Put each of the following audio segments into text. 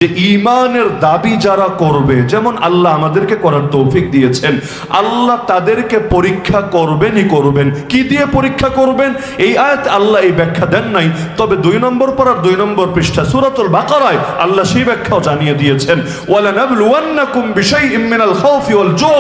যে ঈমানের দাবি যারা করবে, যেমন আল্লাহ আমাদেরকে করার তৌফিক দিয়েছেন, আল্লাহ তাদেরকে পরীক্ষা করবেনই করবেন। কি দিয়ে পরীক্ষা করবেন এই আয়াত আল্লাহ এই ব্যাখ্যা দেন নাই, তবে 2 নম্বর পারার 2 নম্বর পৃষ্ঠা সূরাতুল বাকারায় আল্লাহ সেই ব্যাখ্যাও জানিয়ে দিয়েছেন, ওয়ালানাবলুওয়ান্নাকুম বিশাইইম মিনাল খাউফি ওয়াল জু,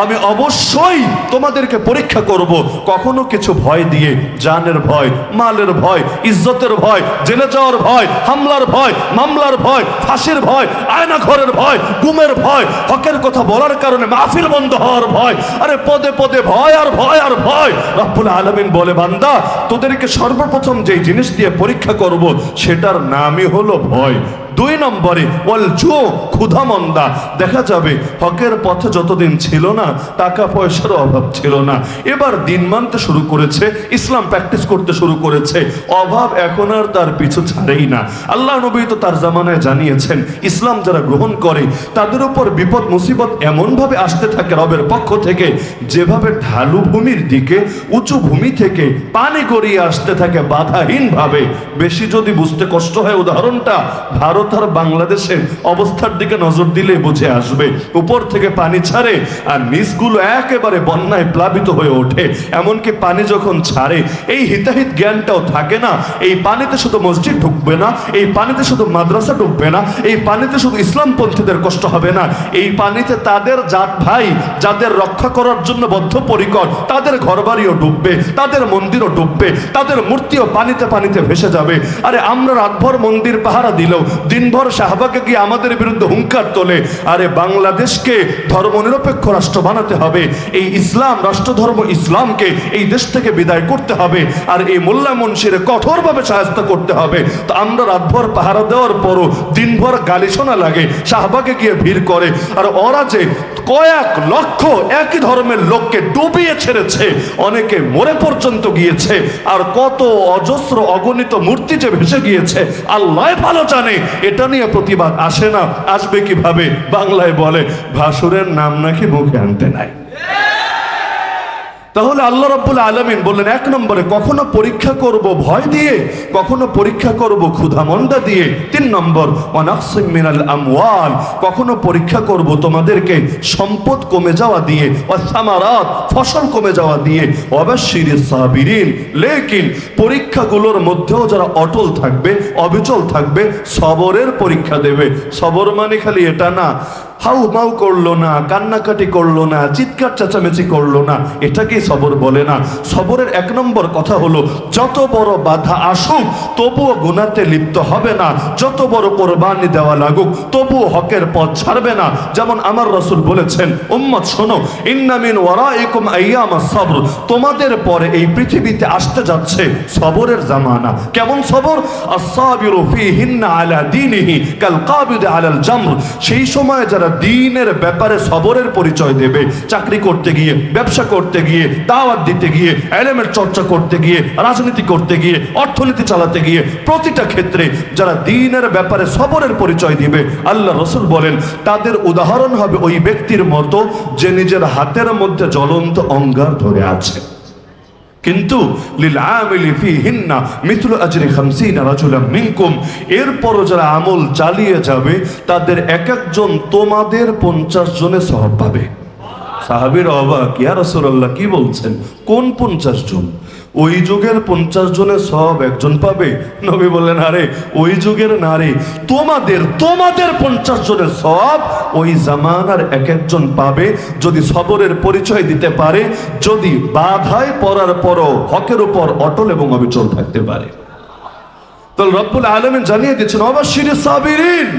আমি অবশ্যই তোমাদেরকে পরীক্ষা করব, কখনো কিছু ভয় দিয়ে, জানের ভয়, মালের ভয়, ইজ্জতের ভয়, জেলে যাওয়ার ভয়, হামলার ভয়, মামলার ভয়, ফাঁসির ভয়, আয়না ঘরের ভয়, গুমের ভয়, হকের কথা বলার কারণে মাহফিল বন্ধ হওয়ার ভয়, আরে পদে পদে ভয় আর ভয় আর ভয়। রব্বুল আলামিন বলে, বান্দা তোদেরকে সর্বপ্রথম যেই জিনিস দিয়ে পরীক্ষা করব সেটার নামই হলো ভয়। 2 নম্বরে ওয়াল জু, ক্ষুধামন্দা। দেখা যাবে হকের পথে যতদিন ছিল না, টাকা পয়সার অভাব ছিল না, এবার দিন মানতে শুরু করেছে, ইসলাম প্র্যাকটিস করতে শুরু করেছে, অভাব এখন আর তার পিছু ছাড়েই না। আল্লাহ নবী তো তার জামানায় জানিয়েছেন, ইসলাম যারা গ্রহণ করে তাদের উপর বিপদ মুসিবত এমনভাবে আসতে থাকে রবের পক্ষ থেকে, যেভাবে ঢালু ভূমির দিকে উঁচু ভূমি থেকে পানি গড়িয়ে আসতে থাকে বাধাহীনভাবে। বেশি যদি বুঝতে কষ্ট হয়, উদাহরণটা ভারত আর বাংলাদেশের অবস্থার দিকে নজর দিলে বুঝে আসবে। উপর থেকে পানি ছাড়ে আর নিচগুলো একেবারে বন্যায় প্লাবিত হয়ে ওঠে। এমনকি পানি যখন ছাড়ে এই হিতাহিত জ্ঞানটাও থাকে না, এই পানিতে শুধু মসজিদ ঢুকবে না, এই পানিতে শুধু মাদ্রাসা ঢুকবে না, এই পানিতে শুধু ইসলামপন্থীদের কষ্ট হবে না, এই পানিতে তাদের জাত ভাই যাদের রক্ষা করার জন্য বদ্ধপরিকর তাদের ঘরবাড়িও ডুববে, তাদের মন্দিরও ডুববে, তাদের মূর্তিও পানিতে পানিতে ভেসে যাবে। আরে আমরা রাতভর মন্দির পাহারা দিলেও দিনভর শাহবাগে গিয়ে আমাদের বিরুদ্ধে হুঙ্কার তোলে। আরে বাংলাদেশকে ধর্মনিরপেক্ষ রাষ্ট্র বানাতে হবে, এই ইসলাম রাষ্ট্র ধর্ম ইসলামকে এই দেশ থেকে বিদায় করতে হবে, আর এই মোল্লা মুন্সিরে কঠোরভাবে সাহায্য করতে হবে। তো আমরা রাতভর পাহারা দেওয়ার পরও দিনভর গালি শোনা লাগে, শাহবাগে গিয়ে ভিড় করে, আর ওরা যে কয়েক লক্ষ একই ধর্মের লোককে ডুবিয়ে ছেড়েছে, অনেকে মরে পর্যন্ত গিয়েছে, আর কত অজস্র অগণিত মূর্তি যে ভেসে গিয়েছে আল্লাহ ভালো জানে। এটা নিয়ে প্রতিবাদ আসে না, আসবে কিভাবে? বাংলায় বলে ভাসুরের নাম নাকি মুখে আনতে নাই। তাহলে আল্লাহ রাব্বুল আলামিন বললেন, 1 নম্বরে কখনো পরীক্ষা করব ভয় দিয়ে, কখনো পরীক্ষা করব ক্ষুধামন্দা দিয়ে। 3 নম্বর ওয়ানাকসিম মিনাল আমওয়াল, কখনো পরীক্ষা করব তোমাদেরকে সম্পদ কমে যাওয়া দিয়ে, ওয়াসামারাত, ফসল কমে যাওয়া দিয়ে, ওয়াবাশশিরিস সাবিরিন, লেকিন পরীক্ষাগুলোর মধ্যেও যারা অটল থাকবে, অবিচল থাকবে, সবরের পরীক্ষা দেবে। সবর মানে খালি এটা না, হাউ মাউ করলো না, কান্নাকাটি করলো না, চিৎকার চেঁচামেচি করলো না, এটাকেই সবর বলে না। সবরের 1 নম্বর কথা হলো, যত বড় বাধা আসুক তবুও গুনাতে লিপ্ত হবে না, যত বড় কোরবানি দেওয়া লাগুক তবুও হকের পথ ছাড়বে না। যেমন আমার রাসূল বলেছেন, উম্মত শোনো, ইন্না মিন ওয়ারাইকুম আইয়ামাস সবর, তোমাদের পরে এই পৃথিবীতে আসতে যাচ্ছে সবরের জামানা। কেমন সবর? আস-সাবিরু ফীহিন্না আলা দীনিহি কাল কাবিদ আলাল জামর, সেই সময় যারা দ্বীনের ব্যাপারে সবরের পরিচয় দেবে, চাকরি করতে গিয়ে, ব্যবসা করতে গিয়ে, দাওয়াত দিতে গিয়ে, ইলমের চর্চা করতে গিয়ে, রাজনীতি করতে গিয়ে, অর্থনীতি চালাতে গিয়ে, প্রতিটা ক্ষেত্রে যারা দ্বীনের ব্যাপারে সবরের পরিচয় দিবে, আল্লাহ রাসূল বলেন তাদের উদাহরণ হবে ওই ব্যক্তির মতো যে নিজের হাতের মধ্যে জ্বলন্ত অঙ্গার ধরে আছে। কিন্তু লিল আমিলি ফীহিন্না মিথলু আজরি 50 রাজুলাম মিনকুম, এরপরও যারা আমল চালিয়ে যাবে তাদের এক একজন তোমাদের 50 জনের সওয়াব পাবে। সাহাবীর অবাক, ইয়া রাসূলুল্লাহ কি বলছেন, কোন 50 জন? ওই যুগের 50 জনের সওয়াব একজন পাবে? নবী বললেন, আরে ওই যুগের না রে, তোমাদের 50 জনের সওয়াব ওই জামানার এক একজন পাবে, যদি সবরের পরিচয় দিতে পারে, যদি বাধায় পড়ার পরও হকের উপর অটল এবং অবিচল থাকতে পারে। তাহলে রব্বুল আলামিন জানিয়ে দিচ্ছেন, ওয়াবাশশিরিস সাবিরিন,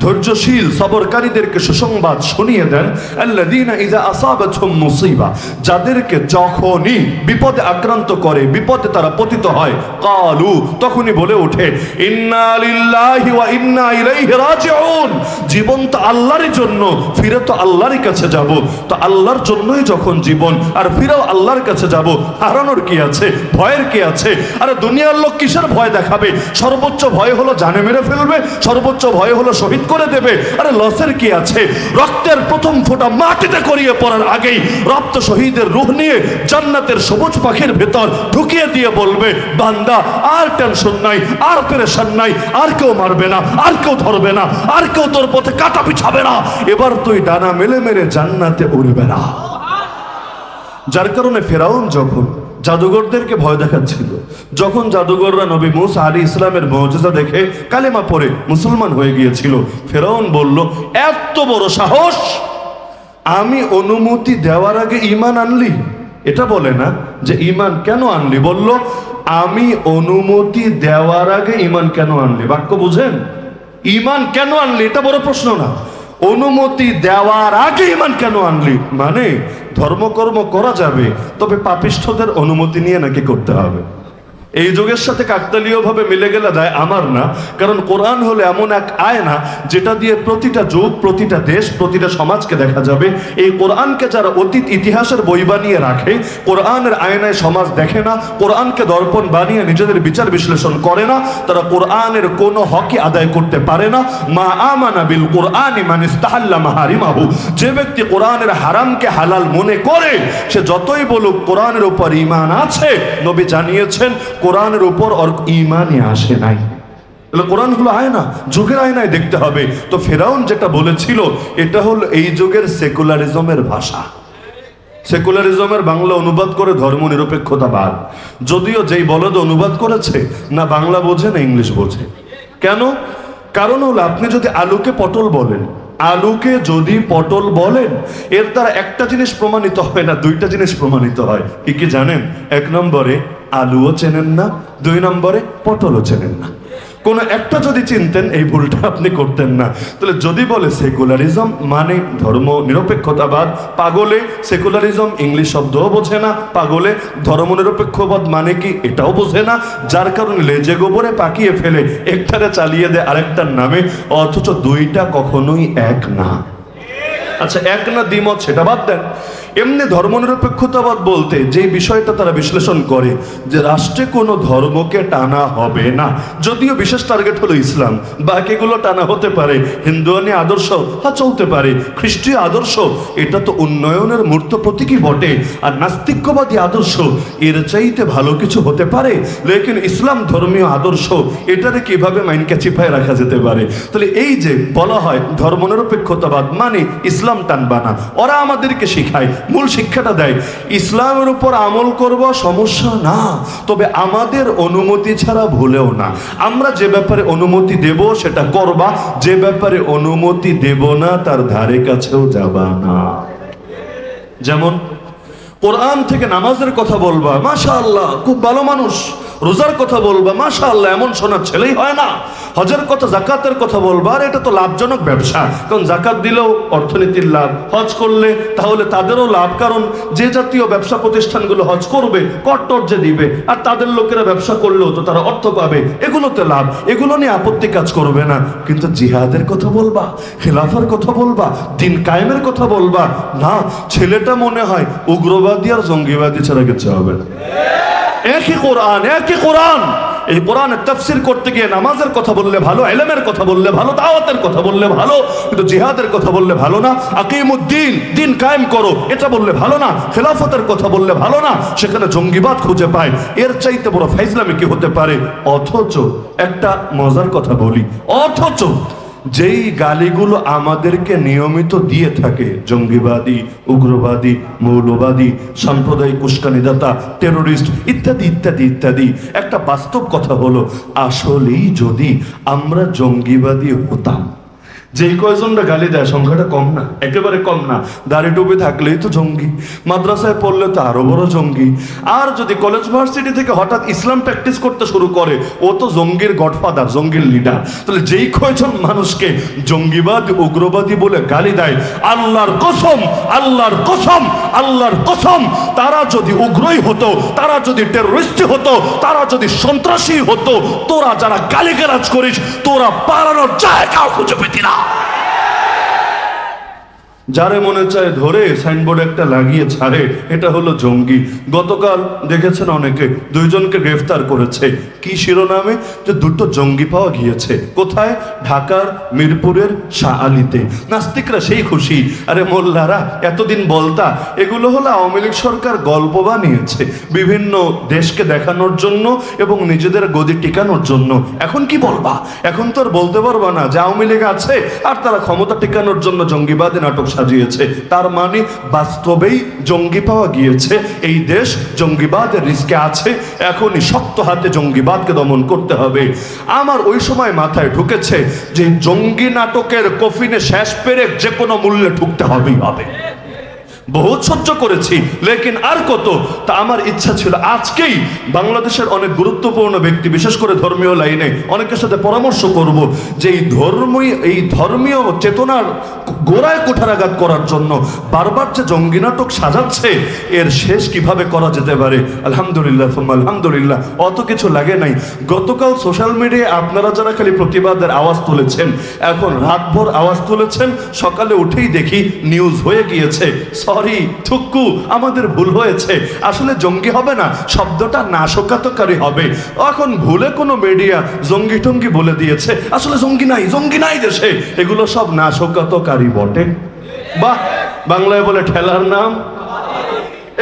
ধৈর্যশীল সবরকারীদেরকে সুসংবাদ শুনিয়ে দেন, আল্লাযীনা ইযা আসাবাতহুম মুসিবা, যাদেরকে যখনই বিপদে আক্রান্ত করে, বিপদে তারা পতিত হয়, কালু, তখনই বলে ওঠে, ইন্না লিল্লাহি ওয়া ইন্না ইলাইহি রাজিউন, জীবন তো আল্লাহরই জন্য, ফিরে তো আল্লাহরই কাছে যাব। তো আল্লাহর জন্যই যখন জীবন, আর ফিরেও আল্লাহর কাছে যাব, হারানোর কি আছে, ভয়ের কি আছে? আরে দুনিয়ার লোক কিসের ভয় দেখাবে? সর্বোচ্চ ভয় হলো জানে মেরে ফেলবে, সর্বোচ্চ ভয় হলো শহীদ করে দেবে। আরে লসের কি আছে? রক্তের প্রথম ফোঁটা মাটিতে করিয়ে পড়ার আগেই রক্ত শহীদের রূহ নিয়ে জান্নাতের সবুজ পাখির ভেতর ঢুকিয়ে দিয়ে বলবে, বান্দা আর টেনশন নাই, আর পেরেশান নাই, আর কেউ মারবে না, আর কেউ ধরবে না, আর কেউ তোর পথে কাটা পিছাবে না, এবার তুই ডানা মেলে মেলে জান্নাতে উড়বে না। যার কারণে ফেরাউন যখন জাদুঘরদেরকে ভয় দেখাচ্ছিল, যখন জাদুঘররা নবী মুসা আলাইহিস সালামের মুজিজা দেখে কালেমা পড়ে মুসলমান হয়ে গিয়েছিল, ফেরাউন বলল, এত বড় সাহস, আমি অনুমতি দেওয়ার আগে ঈমান আনলি? এটা বলে না যে ঈমান কেন আনলি, বলল আমি অনুমতি দেওয়ার আগে ঈমান কেন আনলি। বাক্য বুঝেন? ঈমান কেন আনলি এটা বড় প্রশ্ন না, অনুমতি দেওয়ার আগে ঈমান কেন আনলি মানে ধর্মকর্ম করা যাবে, তবে পাপিষ্ঠদের অনুমতি নিয়ে নাকি করতে হবে। এই যুগের সাথে কাকতালীয় ভাবে মিলে গেলে দেয় আমার না, কারণ কোরআন হলো এমন এক আয়না যেটা দিয়ে প্রতিটা যুগ, প্রতিটা দেশ, প্রতিটা সমাজকে দেখা যাবে। এই কোরআনকে যারা অতীত ইতিহাসের বই বানিয়ে রাখে, কোরআনের আয়নায় সমাজ দেখে না, কোরআনকে দর্পণ বানিয়ে নিজেদের বিচার বিশ্লেষণ করে না, তারা কোরআনের কোনো হকই আদায় করতে পারে না। মা আমানা বিল কোরআনি মান ইস্তাহাল্লা মাহারিমাহু, যে ব্যক্তি কোরআনের হারামকে হালাল মনে করে, সে যতই বলুক কোরআনের উপর ঈমান আছে, নবী জানিয়েছেন কোরআনের উপর ওর ঈমানই আসে নাই। কোরআন হলো আয়না, যুগের আয়নায় দেখতে হবে। তো ফেরাউন যেটা বলেছিল এটা হলো এই যুগের সেকুলারিজমের ভাষা। সেকুলারিজমের বাংলা অনুবাদ করে ধর্মনিরপেক্ষতাবাদ, যদিও যেই বলদ অনুবাদ করেছে না বাংলা বোঝে না ইংলিশ বোঝে। কেন? কারণ হলো আপনি যদি আলুকে পটল বলেন, আলুকে যদি পটল বলেন, এর দ্বারা একটা জিনিস প্রমাণিত হয় না, দুইটা জিনিস প্রমাণিত হয়। কি কি জানেন? এক নম্বরে আলুও চেনেন না, দুই নম্বরে পটলও চেনেন না। কোন একটা যদি চিনতেন এই ভুলটা আপনি করতেন না। তাহলে যদি বলে সেকুলারিজম মানে ধর্ম নিরপেক্ষতাবাদ, পাগলে সেকুলারিজম ইংলিশ শব্দও বোঝে না, পাগলে ধর্ম নিরপেক্ষবাদ মানে কি এটাও বোঝে না, যার কারণে লেজে গোবরে পাকিয়ে ফেলে একটারে চালিয়ে দেয় আরেকটার নামে, অথচ দুইটা কখনোই এক না। আচ্ছা, এক না দ্বিমত সেটা বাদ দেন, এমনি ধর্মনিরপেক্ষতাবাদ বলতে যে বিষয়টা তারা বিশ্লেষণ করে যে রাষ্ট্রে কোনো ধর্মকে টানা হবে না, যদিও বিশেষ টার্গেট হলো ইসলাম, বাকিগুলো টানা হতে পারে, হিন্দুয়ানি আদর্শ চলতে পারে, খ্রিস্টীয় আদর্শ এটা তো উন্নয়নের মূর্ত প্রতীকই বটে, আর নাস্তিক্যবাদী আদর্শ এর চাইতে ভালো কিছু হতে পারে, লেকিন ইসলাম ধর্মীয় আদর্শ এটারে কিভাবে মাইনকে চিপায় রাখা যেতে পারে। তাহলে এই যে বলা হয় ধর্মনিরপেক্ষতাবাদ মানে ইসলাম টানবা না, ওরা আমাদেরকে শিখায়, মূল শিক্ষাটা দেয় ইসলামের উপর আমল করব সমস্যা না, তবে আমাদের অনুমতি ছাড়া ভুলেও না, আমরা যে ব্যাপারে অনুমতি দেব সেটা করবা, যে ব্যাপারে অনুমতি দেব না তার ধারে কাছেও যাবা না। যেমন কোরআন থেকে নামাজের কথা বলবা, মাশাআল্লাহ খুব ভালো মানুষ, রোজার কথা বলবা, মাশাআল্লাহ এমন শোনার ছেলেই হয় না, হজের কথা জাকাতের কথা বলবা, আর এটা তো লাভজনক ব্যবসা, কারণ জাকাত দিলেও অর্থনীতির লাভ, হজ করলে তাহলে তাদেরও লাভ, কারণ যে জাতীয় ব্যবসা প্রতিষ্ঠানগুলো হজ করবে কট্টর যে দিবে, আর তাদের লোকেরা ব্যবসা করলেও তো তারা অর্থ পাবে, এগুলোতে লাভ, এগুলো নিয়ে আপত্তি কাজ করবে না। কিন্তু জিহাদের কথা বলবা, খেলাফার কথা বলবা, দিন কায়েমের কথা বলবা, না, ছেলেটা মনে হয় উগ্রবাদী আর জঙ্গিবাদী ছাড়া কিছু হবে না। একই কোরআন, একই কোরআন, এই কোরআনের তাফসীর করতে গিয়ে নামাজের কথা বললে ভালো, ইলমের কথা বললে ভালো, দাওয়াতের কথা বললে ভালো, কিন্তু জিহাদের কথা বললে ভালো না, আকিমুদ্দিন দিন কায়েম করো এটা বললে ভালো না, খেলাফতের কথা বললে ভালো না, সেখানে জঙ্গিবাদ খুঁজে পায়। এর চাইতে বড় ফাইজলামি কি হতে পারে? অথচ একটা মজার কথা বলি, অথচ যেই গালিগুলো আমাদেরকে নিয়মিত দিয়ে থাকে জঙ্গিবাদী, উগ্রবাদী, মৌলবাদী, সাম্প্রদায়িক উস্কানিদাতা, টেরোরিস্ট ইত্যাদি ইত্যাদি ইত্যাদি, একটা বাস্তব কথা হলো আসলেই যদি আমরা জঙ্গিবাদী হতাম, যেই কয়জনরা গালি দেয় সংখ্যাটা কম না, একেবারে কম না, দাড়ি টুপি থাকলেই তো জঙ্গি, মাদ্রাসায় পড়লে তো আরো বড় জঙ্গি, আর যদি কলেজ ভার্সিটি থেকে হঠাৎ ইসলাম প্র্যাকটিস করতে শুরু করে ও তো জঙ্গির গডফাদার, জঙ্গির লিডার। তাহলে যেই কয়জন মানুষকে জঙ্গিবাদী, উগ্রবাদী বলে গালি দেয়, আল্লাহর কসম, আল্লাহর কসম, আল্লাহর কসম, তারা যদি উগ্রই হতো, তারা যদি টেররিস্ট হতো, তারা যদি সন্ত্রাসী হতো, তোরা যারা গালিগালাজ করিস তোরা পালানোর জায়গাও খুঁজে পেতি না। যারে মনে চায় ধরে সাইনবোর্ড একটা লাগিয়ে ছাড়ে, এটা হলো জঙ্গি। গতকাল দেখেছেন অনেকে, দুইজনকে গ্রেফতার করেছে। কি শিরোনামে? যে দুটো জঙ্গি পাওয়া গিয়েছে। কোথায়? ঢাকার মিরপুরের শাহ আলীতে। নাস্তিকরা সেই খুশি, আরে মোল্লারা এতদিন বলতা এগুলো হলো আওয়ামী লীগ সরকার গল্প বানিয়েছে বিভিন্ন দেশকে দেখানোর জন্য এবং নিজেদের গদি টিকানোর জন্য। এখন কি বলবা? এখন তো আর বলতে পারবা না যে আওয়ামী লীগ আছে আর তারা ক্ষমতা টিকানোর জন্য জঙ্গিবাদী নাটক সাজিয়েছে। তার মানে বাস্তবেই জঙ্গি পাওয়া গিয়েছে। এই দেশ জঙ্গিবাদের রিস্কে আছে। এখনই শক্ত হাতে জঙ্গিবাদকে দমন করতে হবে। আমার ওই সময় মাথায় ঢুকেছে যে জঙ্গি নাটকের কফিনে শেষ পেরেক যে কোনো মূল্যে ঢুকতে হবেই হবে। বহুত সহ্য করেছি, লেকিন আর কত। তা আমার ইচ্ছা ছিল আজকেই বাংলাদেশের অনেক গুরুত্বপূর্ণ ব্যক্তি, বিশেষ করে ধর্মীয় লাইনে অনেকের সাথে পরামর্শ করব যে এই ধর্মীয় চেতনার গোড়ায় কুঠারাঘাত করার জন্য বারবার যে জঙ্গি নাটক সাজাচ্ছে, এর শেষ কিভাবে করা যেতে পারে। আলহামদুলিল্লাহ আলহামদুলিল্লাহ, অত কিছু লাগে নাই। গতকাল সোশ্যাল মিডিয়ায় আপনারা যারা খালি প্রতিবাদের আওয়াজ তুলেছেন, এখন রাতভর আওয়াজ তুলেছেন, সকালে উঠেই দেখি নিউজ হয়ে গিয়েছে। সরি ঠুক্কু, আমাদের ভুল হয়েছে। আসলে জঙ্গি হবে না, শব্দটা নাশকতাকারী হবে। এখন ভুলে কোনো মিডিয়া জঙ্গি টঙ্গি বলে দিয়েছে। আসলে জঙ্গি নাই দেশে, এগুলো সব নাশকতাকারী বটে। বাহ, বাংলায় বলে ঠেলার নাম।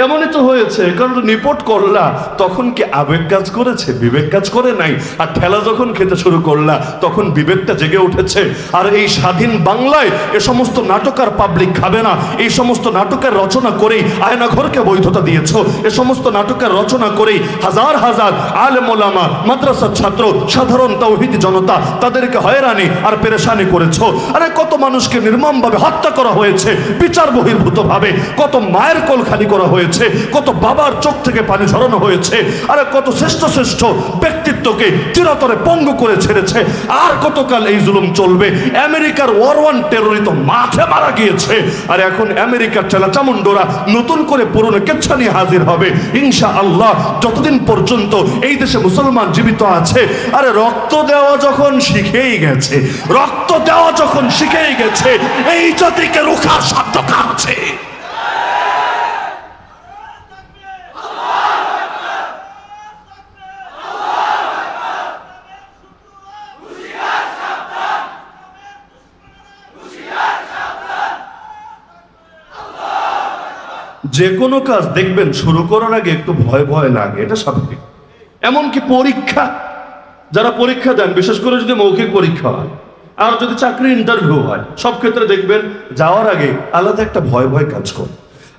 এমনই তো হয়েছে, কারণ নিপট করলা তখন কি আবেগ কাজ করেছে? বিবেক কাজ করে নাই। আর ঠেলা যখন খেতে শুরু করলা তখন বিবেকটা জেগে উঠেছে। আর এই স্বাধীন বাংলায় এ সমস্ত নাটক আর পাবলিক খাবে না। এই সমস্ত নাটকের রচনা করেই আয়নাঘরকে বৈধতা দিয়েছো। এ সমস্ত নাটকের রচনা করেই হাজার হাজার আলেম ওলামা, মাদ্রাসার ছাত্র, সাধারণ তাওহীদি জনতা, তাদেরকে হয়রানি আর পেরেশানি করেছো। আরে কত মানুষকে নির্মমভাবে হত্যা করা হয়েছে বিচার বহির্ভূতভাবে। কত মায়ের কোল খালি করা হয়েছে, কত বাবার চোখ থেকে পানি ঝরানো হয়েছে। আরে কত শ্রেষ্ঠ ব্যক্তিত্বকে চিরতরে পঙ্গু করে ছেড়েছে। আর কতকাল এই জুলুম চলবে? আমেরিকার ওয়ার 1 টেররি তো মাঠে মারা গিয়েছে। আর এখন আমেরিকার চেলাচামুন্ডোরা নতুন করে পুরনো কেচ্ছা নিয়ে হাজির হবে ইনশাআল্লাহ। যতদিন পর্যন্ত এই দেশে মুসলমান জীবিত আছে, আরে রক্ত দেওয়া যখন শিখেই গেছে, এই জাতিকে রুখার সাধ্য কার আছে? যে কোনো কাজ দেখবেন শুরু করার আগে একটু ভয় লাগে, এটা স্বাভাবিক। এমনকি পরীক্ষা, যারা পরীক্ষা দেন, বিশেষ করে যদি মৌখিক পরীক্ষা হয় আর যদি চাকরি ইন্টারভিউ হয়, সব ক্ষেত্রে দেখবেন যাওয়ার আগে আলাদা একটা ভয় কাজ করে।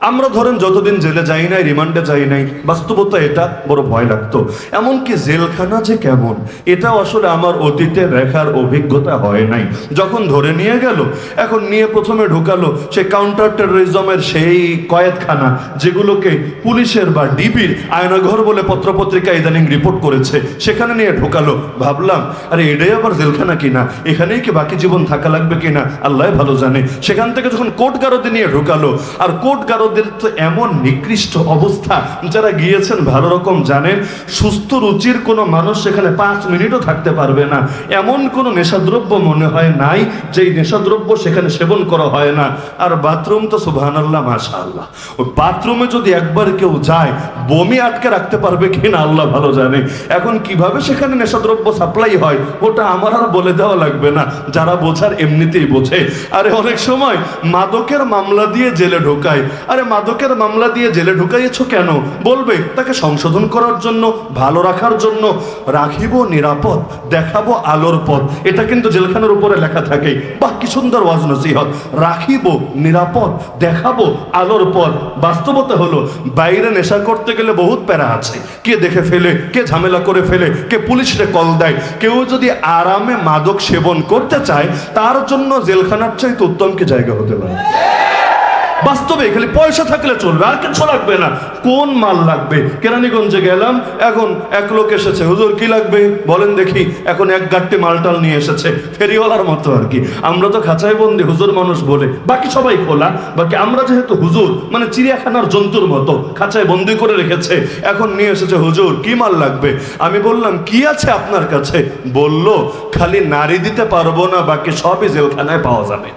আমরা ধরেন যতদিন জেলে যাই নাই, রিমান্ডে যাই নাই, বাস্তবতা এটা বড় ভয় লাগতো। এমনকি জেলখানা যে কেমন, এটাও আসলে আমার অতীতে দেখার অভিজ্ঞতা হয় নাই। যখন ধরে নিয়ে গেল, এখন নিয়ে প্রথমে ঢুকালো সেই কাউন্টার টেরোরিজমের সেই কয়েদখানা, যেগুলোকে পুলিশের বা ডিবির আয়নাঘর বলে পত্রপত্রিকা ইদানিং রিপোর্ট করেছে, সেখানে নিয়ে ঢুকালো। ভাবলাম আরে এটাই আবার জেলখানা কিনা, এখানেই কি বাকি জীবন থাকা লাগবে কিনা আল্লাহ ভালো জানে। সেখান থেকে যখন কোর্ট গারদে নিয়ে ঢুকালো, আর কোর্ট গারদ তো এমন নিকৃষ্ট অবস্থা, যারা গিয়েছেন ভালো রকম জানেন, সুস্থ রুচির কোনো মানুষ সেখানে 5 মিনিটও থাকতে পারবে না। এমন কোনো নেশাদ্রব্য মনে হয় নাই যেই নেশাদ্রব্য সেখানে সেবন করা হয় না। আর বাথরুম তো সুবহানাল্লাহ মাশাআল্লাহ, ওই বাথরুমে যদি একবার কেউ যায়, বমি আটকে রাখতে পারবে কিনা আল্লাহ ভালো জানে। এখন কিভাবে সেখানে নেশাদ্রব্য সাপ্লাই হয় ওটা আমার আর বলে দেওয়া লাগবে না, যারা বোঝার এমনিতেই বোঝে। আরে অনেক সময় মাদকের মামলা দিয়ে জেলে ঢোকায়। আরে মাদকের মামলা দিয়ে জেলে ঢুকাইয়েছো কেন? বলবে তাকে সংশোধন করার জন্য, ভালো রাখার জন্য। রাখিব নিরাপদ, দেখাবো আলোর পথ, এটা কিন্তু জেলখানার উপরে লেখা থাকে। বাহ কি সুন্দর ওয়াজ নসিহত। রাখিব নিরাপদ, দেখাবো আলোর পথ। বাস্তবতা হলো বাইরে নেশা করতে গেলে বহুত প্যারা আছে। কে দেখে ফেলে, কে ঝামেলা করে ফেলে, কে পুলিশে কল দেয়। কেউ যদি আরামে মাদক সেবন করতে চায়, তার জন্য জেলখানার চাইতে উত্তম কি জায়গা হতে পারে? বাস্তবে খালি পয়সা থাকলে চলবে, আর কিছু লাগবে না। কোন মাল লাগবে? কেরানীগঞ্জে গেলাম, এখন এক লোক এসেছে, হুজুর কি লাগবে বলেন দেখি। এখন এক গাড়ি মালটাল নিয়ে এসেছে, ফেরিওয়ালার মতো আর কি। আমরা তো খাঁচায় বন্দি হুজুর মানুষ বলে, বাকি সবাই খোলা। বাকি আমরা যেহেতু হুজুর, মানে চিড়িয়াখানার জন্তুর মতো খাঁচায় বন্দি করে রেখেছে। এখন নিয়ে এসেছে, হুজুর কি মাল লাগবে? আমি বললাম কি আছে আপনার কাছে? বলল খালি নারী দিতে পারবো না, বাকি সবই জেলখানায় পাওয়া যাবে।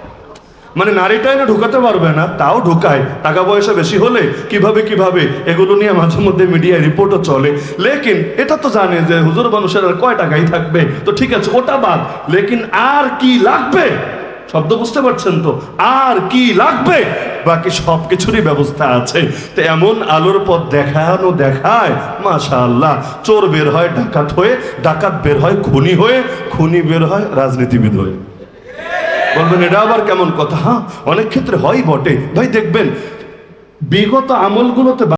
মানে নারীটাই না ঢুকাতে পারবে না, তাও ঢুকায়। টাকা পয়সা বেশি হলে কিভাবে কিভাবে এগুলো নিয়ে মাঝে মধ্যে মিডিয়ায় রিপোর্টও চলে। লেকিন এটা তো জানে যে হুজুর মানুষের আর কয় টাকাই থাকবে, তো ঠিক আছে ওটা বাদ। লেকিন আর কি লাগবে, শব্দ বুঝতে পারছেন তো? আর কি লাগবে, বাকি সব কিছুরই ব্যবস্থা আছে। তো এমন আলোর পথ দেখায় মাশাআল্লাহ, চোর বের হয় ডাকাত হয়ে, ডাকাত বের হয় খুনি হয়ে, খুনি বের হয় রাজনীতিবিদ হয়ে। বলবেন এটা আবার কেমন কথা? হ্যাঁ, অনেক ক্ষেত্রে হয় বটে ভাই। দেখবেন বিগত আমলগুলোতে